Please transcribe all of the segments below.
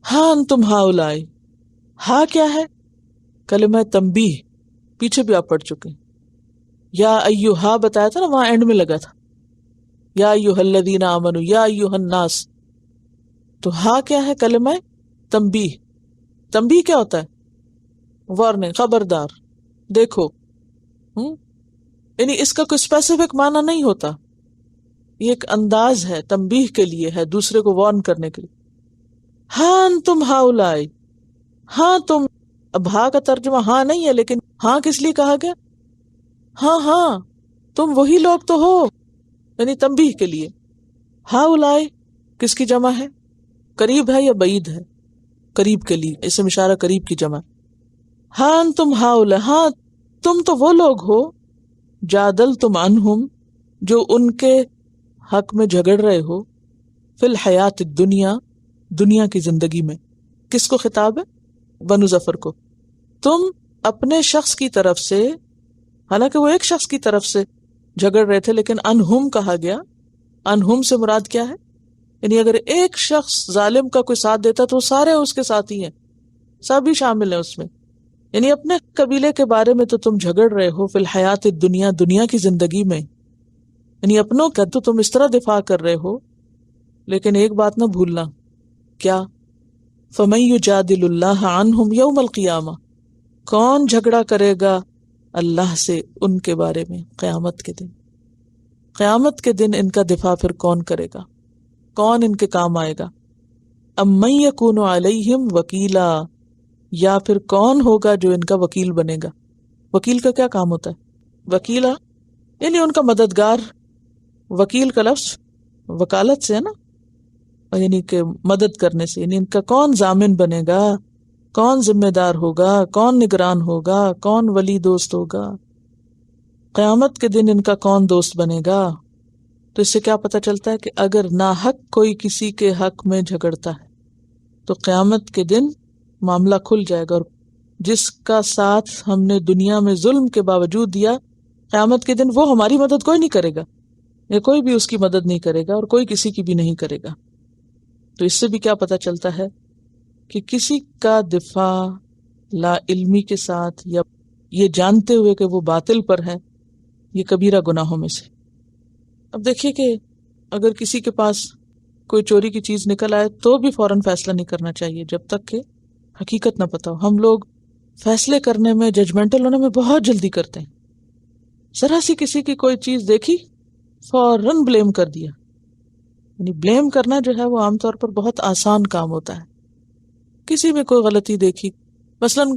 ہاں انتم ہاؤلائی، ہاں کیا ہے؟ کلمہ تنبیہ، پیچھے بھی آپ پڑھ چکے. یا ایہا بتایا تھا نا، وہاں اینڈ میں لگا تھا یا ایہا الذین آمنوا یا ایہا الناس. تو ہاں کیا ہے؟ کلمہ تنبیہ. تنبیہ کیا ہوتا ہے؟ وارننگ، خبردار، دیکھو. یعنی اس کا کوئی اسپیسیفک معنی نہیں ہوتا، یہ ایک انداز ہے، تنبیہ کے لیے ہے، دوسرے کو وارن کرنے کے لیے. ہاں انتم ہاؤلائی، ہاں تم. اب ہاں کا ترجمہ ہاں نہیں ہے، لیکن ہاں کس لیے کہا گیا؟ ہاں ہاں تم وہی لوگ تو ہو، یعنی تنبیہ کے لیے. ہاؤلائی کس کی جمع ہے؟ قریب ہے یا بعید ہے؟ قریب کے لیے، اسم اشارہ قریب کی جمع. ہاں انتم ہاؤلائی، ہاں تم تو وہ لوگ ہو، جادلتم عنہم، جو ان کے حق میں جھگڑ رہے ہو، فی الحیات الدنیا، دنیا کی زندگی میں. کس کو خطاب ہے؟ بنو ظفر کو. تم اپنے شخص کی طرف سے، حالانکہ وہ ایک شخص کی طرف سے جھگڑ رہے تھے، لیکن انہم کہا گیا. انہم سے مراد کیا ہے؟ یعنی اگر ایک شخص ظالم کا کوئی ساتھ دیتا تو وہ سارے اس کے ساتھ ہی ہیں، سبھی شامل ہیں اس میں. یعنی اپنے قبیلے کے بارے میں تو تم جھگڑ رہے ہو، فی الحیات الدنیا، دنیا کی زندگی میں، یعنی اپنوں کا تو تم اس طرح دفاع کر رہے ہو. لیکن ایک بات نہ بھولنا، کیا؟ فَمَن يُجَادِلُ اللَّهَ عَنْهُمْ يَوْمَ الْقِيَامَةِ، کون جھگڑا کرے گا اللہ سے ان کے بارے میں قیامت کے دن؟ قیامت کے دن ان کا دفاع پھر کون کرے گا؟ کون ان کے کام آئے گا؟ اَمَّن يَكُونُ عَلَيْهِمْ وَكِيلًا، یا پھر کون ہوگا جو ان کا وکیل بنے گا؟ وکیل کا کیا کام ہوتا ہے؟ وکیلا یعنی ان کا مددگار. وکیل کا لفظ وکالت سے ہے نا، یعنی کہ مدد کرنے سے. یعنی ان کا کون ضامن بنے گا، کون ذمہ دار ہوگا، کون نگران ہوگا، کون ولی دوست ہوگا؟ قیامت کے دن ان کا کون دوست بنے گا؟ تو اس سے کیا پتہ چلتا ہے کہ اگر ناحق کوئی کسی کے حق میں جھگڑتا ہے تو قیامت کے دن معاملہ کھل جائے گا، اور جس کا ساتھ ہم نے دنیا میں ظلم کے باوجود دیا، قیامت کے دن وہ ہماری مدد کوئی نہیں کرے گا، یا کوئی بھی اس کی مدد نہیں کرے گا، اور کوئی کسی کی بھی نہیں کرے گا. تو اس سے بھی کیا پتہ چلتا ہے کہ کسی کا دفاع لا علمی کے ساتھ یا یہ جانتے ہوئے کہ وہ باطل پر ہے، یہ کبیرہ گناہوں میں سے. اب دیکھیے کہ اگر کسی کے پاس کوئی چوری کی چیز نکل آئے تو بھی فوراً فیصلہ نہیں کرنا چاہیے جب تک کہ حقیقت نہ پتہ ہو. ہم لوگ فیصلے کرنے میں، ججمنٹل ہونے میں بہت جلدی کرتے ہیں. ذرا سی کسی کی کوئی چیز دیکھی، فوراً بلیم کر دیا. یعنی بلیم کرنا جو ہے وہ عام طور پر بہت آسان کام ہوتا ہے. کسی میں کوئی غلطی دیکھی، مثلاً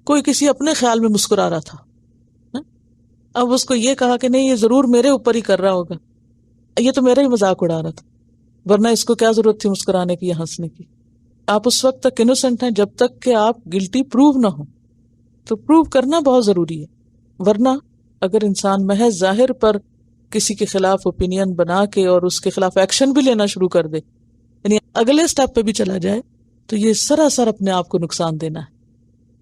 کوئی کسی اپنے خیال میں مسکرا رہا تھا، اب اس کو یہ کہا کہ نہیں یہ ضرور میرے اوپر ہی کر رہا ہوگا، یہ تو میرا ہی مذاق اڑا رہا تھا، ورنہ اس کو کیا ضرورت تھی مسکرانے کی یا ہنسنے کی. آپ اس وقت تک انوسنٹ ہیں جب تک کہ آپ گلٹی پروو نہ ہو. تو پروو کرنا بہت ضروری ہے، ورنہ اگر انسان محض ظاہر پر کسی کے خلاف اوپینین بنا کے اور اس کے خلاف ایکشن بھی لینا شروع کر دے، یعنی اگلے سٹیپ پہ بھی چلا جائے، تو یہ سراسر اپنے آپ کو نقصان دینا ہے.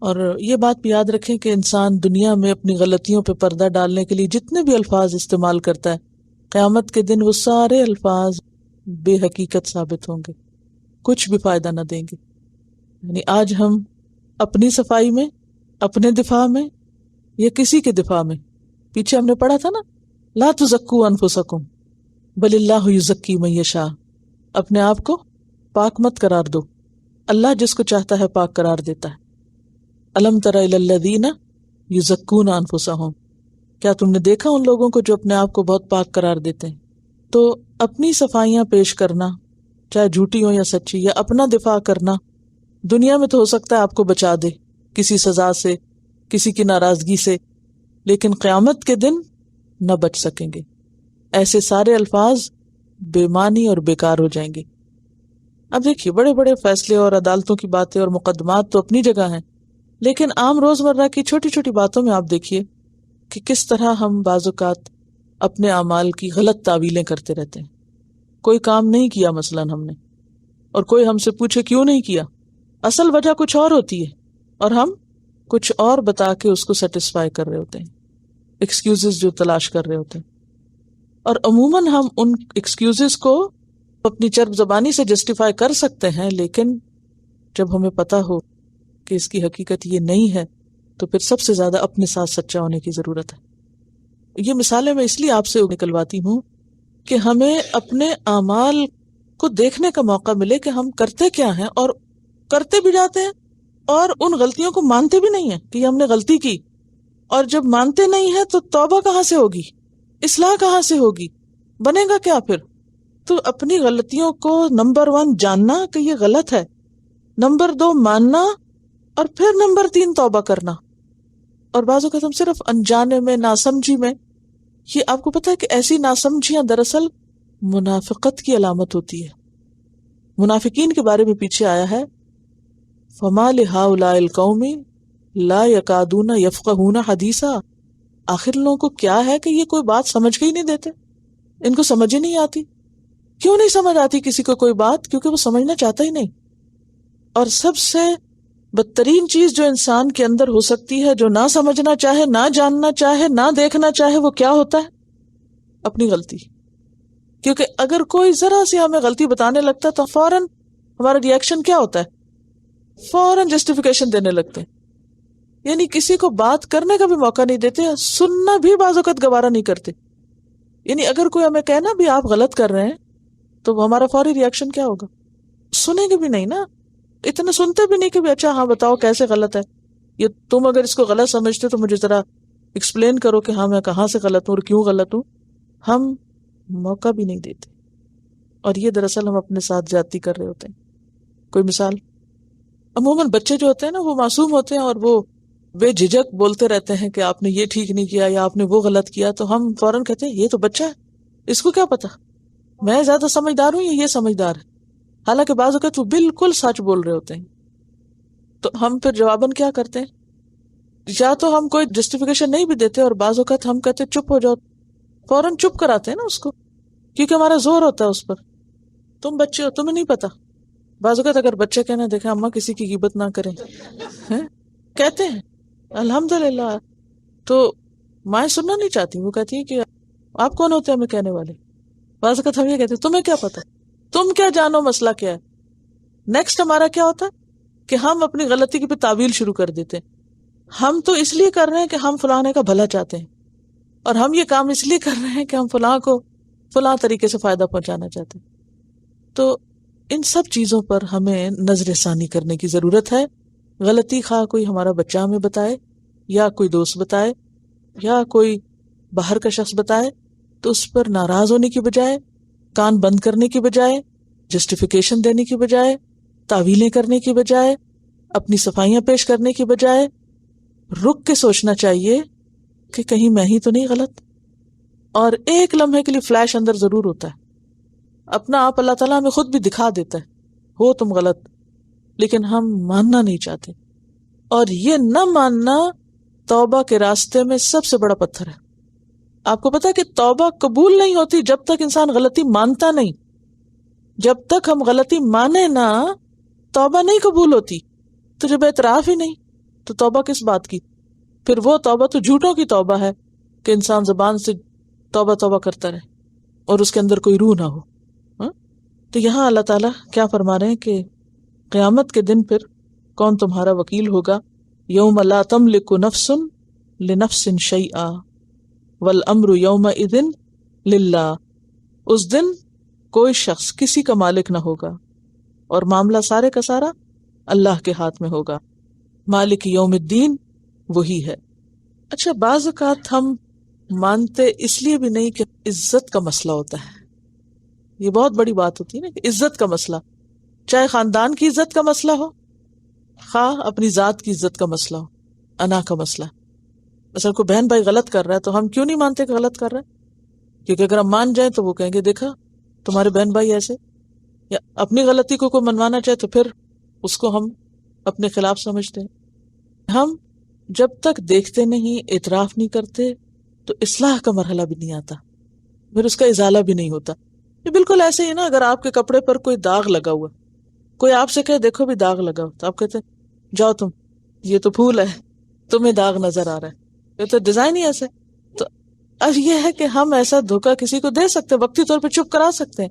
اور یہ بات بھی یاد رکھیں کہ انسان دنیا میں اپنی غلطیوں پہ پردہ ڈالنے کے لیے جتنے بھی الفاظ استعمال کرتا ہے، قیامت کے دن وہ سارے الفاظ بے حقیقت ثابت ہوں گے، کچھ بھی فائدہ نہ دیں گے. یعنی آج ہم اپنی صفائی میں، اپنے دفاع میں، یا کسی کے دفاع میں، پیچھے ہم نے پڑھا تھا نا، لا تزکوا انفسکم بل اللہ یزکی من یشاء، اپنے آپ کو پاک مت قرار دو، اللہ جس کو چاہتا ہے پاک قرار دیتا ہے. الم تر الی الذین یزکون انفسہم، کیا تم نے دیکھا ان لوگوں کو جو اپنے آپ کو بہت پاک قرار دیتے ہیں؟ تو اپنی صفائیاں پیش کرنا، چاہے جھوٹی ہو یا سچی، یا اپنا دفاع کرنا، دنیا میں تو ہو سکتا ہے آپ کو بچا دے کسی سزا سے، کسی کی ناراضگی سے، لیکن قیامت کے دن نہ بچ سکیں گے. ایسے سارے الفاظ بے معنی اور بیکار ہو جائیں گے. اب دیکھیے بڑے بڑے فیصلے اور عدالتوں کی باتیں اور مقدمات تو اپنی جگہ ہیں، لیکن عام روزمرہ کی چھوٹی چھوٹی باتوں میں آپ دیکھیے کہ کس طرح ہم بعض اوقات اپنے اعمال کی غلط تعویلیں کرتے رہتے ہیں. کوئی کام نہیں کیا مثلاً ہم نے، اور کوئی ہم سے پوچھے کیوں نہیں کیا، اصل وجہ کچھ اور ہوتی ہے، اور ہم کچھ اور بتا کے اس کو سیٹسفائی کر رہے ہوتے ہیں، ایکسکیوزز جو تلاش کر رہے ہوتے ہیں. اور عموماً ہم ان ایکسکیوزز کو اپنی چرب زبانی سے جسٹیفائی کر سکتے ہیں، لیکن جب ہمیں پتا ہو کہ اس کی حقیقت یہ نہیں ہے تو پھر سب سے زیادہ اپنے ساتھ سچا ہونے کی ضرورت ہے۔ یہ مثالیں میں اس لیے آپ سے نکلواتی ہوں کہ ہمیں اپنے اعمال کو دیکھنے کا موقع ملے کہ ہم کرتے کیا ہیں، اور کرتے بھی جاتے ہیں اور ان غلطیوں کو مانتے بھی نہیں ہیں کہ یہ ہم نے غلطی کی، اور جب مانتے نہیں ہیں تو توبہ کہاں سے ہوگی، اصلاح کہاں سے ہوگی، بنے گا کیا پھر؟ تو اپنی غلطیوں کو نمبر 1 جاننا کہ یہ غلط ہے، نمبر 2 ماننا، اور پھر نمبر 3 توبہ کرنا۔ اور بعض اوقات ہم صرف انجانے میں، ناسمجھی میں، یہ آپ کو پتا ہے کہ ایسی ناسمجھیاں دراصل منافقت کی علامت ہوتی ہے۔ منافقین کے بارے میں پیچھے آیا ہے فَمَا لِهَٰؤُلَاءِ الْقَوْمِ لَا يَكَادُونَ يَفْقَهُونَ حَدِيثًا، آخر لوگوں کو کیا ہے کہ یہ کوئی بات سمجھ کے ہی نہیں دیتے، ان کو سمجھ ہی نہیں آتی۔ کیوں نہیں سمجھ آتی کسی کو کوئی بات؟ کیونکہ وہ سمجھنا چاہتا ہی نہیں۔ اور سب سے بدترین چیز جو انسان کے اندر ہو سکتی ہے، جو نہ سمجھنا چاہے، نہ جاننا چاہے، نہ دیکھنا چاہے، وہ کیا ہوتا ہے؟ اپنی غلطی۔ کیونکہ اگر کوئی ذرا سی ہمیں غلطی بتانے لگتا ہے تو فوراً ہمارا ری ایکشن کیا ہوتا ہے؟ فوراً جسٹیفیکیشن دینے لگتے ہیں، یعنی کسی کو بات کرنے کا بھی موقع نہیں دیتے، سننا بھی بعض اوقات گوارا نہیں کرتے۔ یعنی اگر کوئی ہمیں کہنا بھی آپ غلط کر رہے ہیں تو ہمارا فوری ری ایکشن کیا ہوگا؟ سنیں گے بھی نہیں نا، اتنا سنتے بھی نہیں کہ بھی اچھا ہاں بتاؤ کیسے غلط ہے، یہ تم اگر اس کو غلط سمجھتے تو مجھے ذرا ایکسپلین کرو کہ ہاں میں کہاں سے غلط ہوں اور کیوں غلط ہوں۔ ہم موقع بھی نہیں دیتے، اور یہ دراصل ہم اپنے ساتھ زیادتی کر رہے ہوتے ہیں۔ کوئی مثال؟ عموماً بچے جو ہوتے ہیں نا وہ معصوم ہوتے ہیں اور وہ بے جھجک بولتے رہتے ہیں کہ آپ نے یہ ٹھیک نہیں کیا یا آپ نے وہ غلط کیا، تو ہم فوراً کہتے ہیں یہ تو بچہ ہے، اس کو کیا پتا، میں زیادہ سمجھدار ہوں یا یہ سمجھدار ہے، حالانکہ بعض اوقات وہ بالکل سچ بول رہے ہوتے ہیں۔ تو ہم پھر جواباً کیا کرتے ہیں؟ یا تو ہم کوئی جسٹیفیکیشن نہیں بھی دیتے، اور بعض اوقات ہم کہتے چپ ہو جاؤ، فوراً چپ کراتے ہیں نا اس کو، کیونکہ ہمارا زور ہوتا ہے اس پر، تم بچے ہو تمہیں نہیں پتا۔ بعض اوقات اگر بچے کہنا دیکھیں اماں کسی کی غیبت نہ کریں، کہتے ہیں الحمدللہ، تو مائیں سننا نہیں چاہتی، وہ کہتی ہیں کہ آپ کون ہوتے ہیں ہمیں کہنے والے؟ بعض اوقات ہم یہ کہتے ہیں تمہیں کیا پتا، تم کیا جانو مسئلہ کیا ہے۔ نیکسٹ ہمارا کیا ہوتا ہے کہ ہم اپنی غلطی کی پہ تعویل شروع کر دیتے ہیں، ہم تو اس لیے کر رہے ہیں کہ ہم فلاں کا بھلا چاہتے ہیں، اور ہم یہ کام اس لیے کر رہے ہیں کہ ہم فلاں کو فلاں طریقے سے فائدہ پہنچانا چاہتے ہیں۔ تو ان سب چیزوں پر ہمیں نظر ثانی کرنے کی ضرورت ہے۔ غلطی خواہ کوئی ہمارا بچہ ہمیں بتائے، یا کوئی دوست بتائے، یا کوئی باہر کا شخص بتائے، تو اس پر ناراض ہونے کی بجائے، کان بند کرنے کی بجائے، جسٹیفیکیشن دینے کی بجائے، تعویلیں کرنے کی بجائے، اپنی صفائیاں پیش کرنے کی بجائے، رک کے سوچنا چاہیے کہ کہیں میں ہی تو نہیں غلط۔ اور ایک لمحے کے لیے فلیش اندر ضرور ہوتا ہے، اپنا آپ اللہ تعالیٰ ہمیں خود بھی دکھا دیتا ہے ہو تم غلط، لیکن ہم ماننا نہیں چاہتے، اور یہ نہ ماننا توبہ کے راستے میں سب سے بڑا پتھر ہے۔ آپ کو پتا ہے کہ توبہ قبول نہیں ہوتی جب تک انسان غلطی مانتا نہیں۔ جب تک ہم غلطی مانے نہ، توبہ نہیں قبول ہوتی۔ تو جب اعتراف ہی نہیں تو توبہ کس بات کی؟ پھر وہ توبہ تو جھوٹوں کی توبہ ہے کہ انسان زبان سے توبہ توبہ کرتا رہے اور اس کے اندر کوئی روح نہ ہو۔ تو یہاں اللہ تعالیٰ کیا فرما رہے ہیں کہ قیامت کے دن پھر کون تمہارا وکیل ہوگا؟ یوم لا تملک نفس لنفس شیئا والامر یومئذ للہ، اس دن کوئی شخص کسی کا مالک نہ ہوگا اور معاملہ سارے کا سارا اللہ کے ہاتھ میں ہوگا۔ مالک یوم الدین وہی ہے۔ اچھا، بعض اوقات ہم مانتے اس لیے بھی نہیں کہ عزت کا مسئلہ ہوتا ہے، یہ بہت بڑی بات ہوتی ہے نا کہ عزت کا مسئلہ، چاہے خاندان کی عزت کا مسئلہ ہو، خواہ اپنی ذات کی عزت کا مسئلہ ہو، انا کا مسئلہ۔ مثلا کوئی بہن بھائی غلط کر رہا ہے تو ہم کیوں نہیں مانتے کہ غلط کر رہا ہے؟ کیونکہ اگر ہم مان جائیں تو وہ کہیں گے دیکھا تمہارے بہن بھائی ایسے، یا اپنی غلطی کو کوئی منوانا چاہے تو پھر اس کو ہم اپنے خلاف سمجھتے ہیں۔ ہم جب تک دیکھتے نہیں، اعتراف نہیں کرتے، تو اصلاح کا مرحلہ بھی نہیں آتا، پھر اس کا ازالہ بھی نہیں ہوتا۔ یہ بالکل ایسے ہی نا، اگر آپ کے کپڑے پر کوئی داغ لگا ہوا، کوئی آپ سے کہے دیکھو بھی داغ لگا ہوا، تو آپ کہتے ہیں جاؤ تم، یہ تو پھول ہے، تمہیں داغ نظر آ رہا ہے، یہ تو ڈیزائن ہی ایسا ہے۔ تو اب یہ ہے کہ ہم ایسا دھوکہ کسی کو دے سکتے، وقتی طور پہ چپ کرا سکتے ہیں،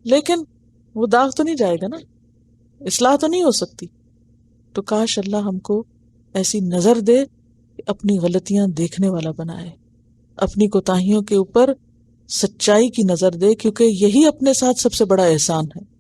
لیکن وہ داغ تو نہیں جائے گا نا، اصلاح تو نہیں ہو سکتی۔ تو کاش اللہ ہم کو ایسی نظر دے کہ اپنی غلطیاں دیکھنے والا بنائے، اپنی کوتاہیوں کے اوپر سچائی کی نظر دے، کیونکہ یہی اپنے ساتھ سب سے بڑا احسان ہے